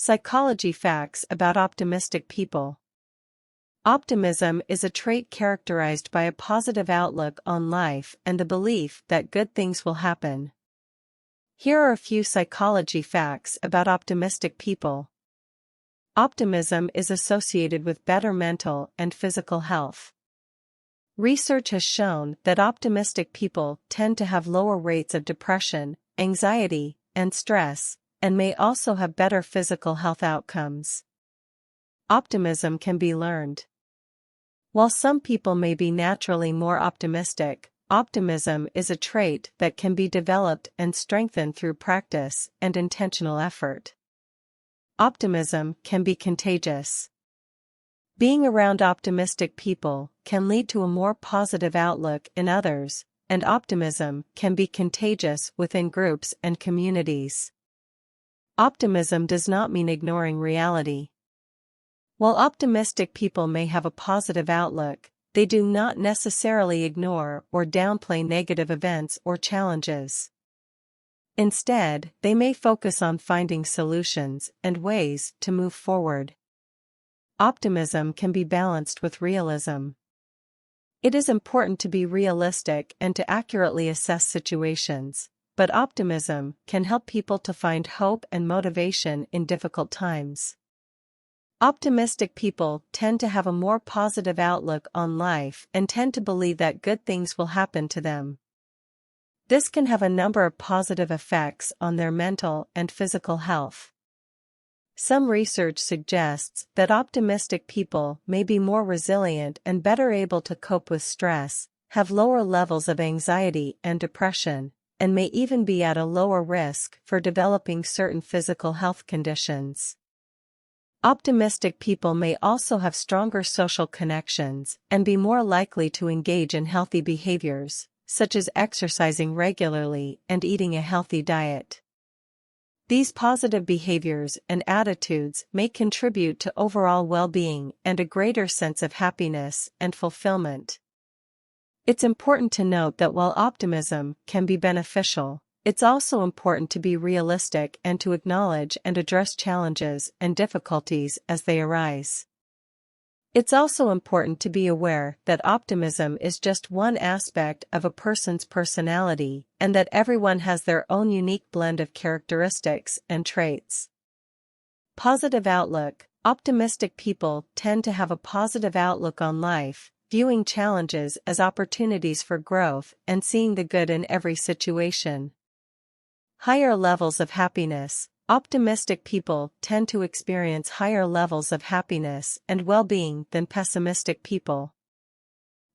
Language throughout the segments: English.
Psychology facts about optimistic people. Optimism is a trait characterized by a positive outlook on life and the belief that good things will happen. Here are a few psychology facts about optimistic people. Optimism is associated with better mental and physical health. Research has shown that optimistic people tend to have lower rates of depression, anxiety, and stress, and may also have better physical health outcomes. Optimism can be learned. While some people may be naturally more optimistic, optimism is a trait that can be developed and strengthened through practice and intentional effort. Optimism can be contagious. Being around optimistic people can lead to a more positive outlook in others, and optimism can be contagious within groups and communities. Optimism does not mean ignoring reality. While optimistic people may have a positive outlook, they do not necessarily ignore or downplay negative events or challenges. Instead, they may focus on finding solutions and ways to move forward. Optimism can be balanced with realism. It is important to be realistic and to accurately assess situations, but optimism can help people to find hope and motivation in difficult times. Optimistic people tend to have a more positive outlook on life and tend to believe that good things will happen to them. This can have a number of positive effects on their mental and physical health. Some research suggests that optimistic people may be more resilient and better able to cope with stress, have lower levels of anxiety and depression, and may even be at a lower risk for developing certain physical health conditions. Optimistic people may also have stronger social connections and be more likely to engage in healthy behaviors, such as exercising regularly and eating a healthy diet. These positive behaviors and attitudes may contribute to overall well-being and a greater sense of happiness and fulfillment. It's important to note that while optimism can be beneficial, it's also important to be realistic and to acknowledge and address challenges and difficulties as they arise. It's also important to be aware that optimism is just one aspect of a person's personality and that everyone has their own unique blend of characteristics and traits. Positive outlook. Optimistic people tend to have a positive outlook on life, viewing challenges as opportunities for growth and seeing the good in every situation. Higher levels of happiness. Optimistic people tend to experience higher levels of happiness and well-being than pessimistic people.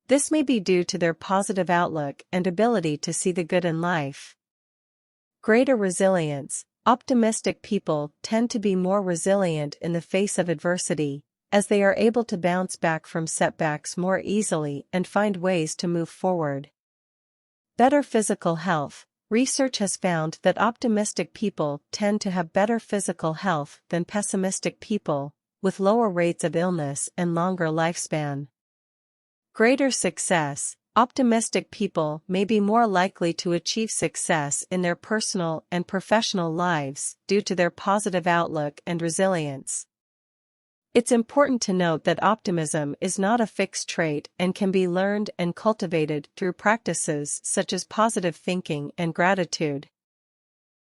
This may be due to their positive outlook and ability to see the good in life. Greater resilience. Optimistic people tend to be more resilient in the face of adversity, as they are able to bounce back from setbacks more easily and find ways to move forward. Better physical health. Research has found that optimistic people tend to have better physical health than pessimistic people, with lower rates of illness and longer lifespan. Greater success. Optimistic people may be more likely to achieve success in their personal and professional lives due to their positive outlook and resilience. It's important to note that optimism is not a fixed trait and can be learned and cultivated through practices such as positive thinking and gratitude.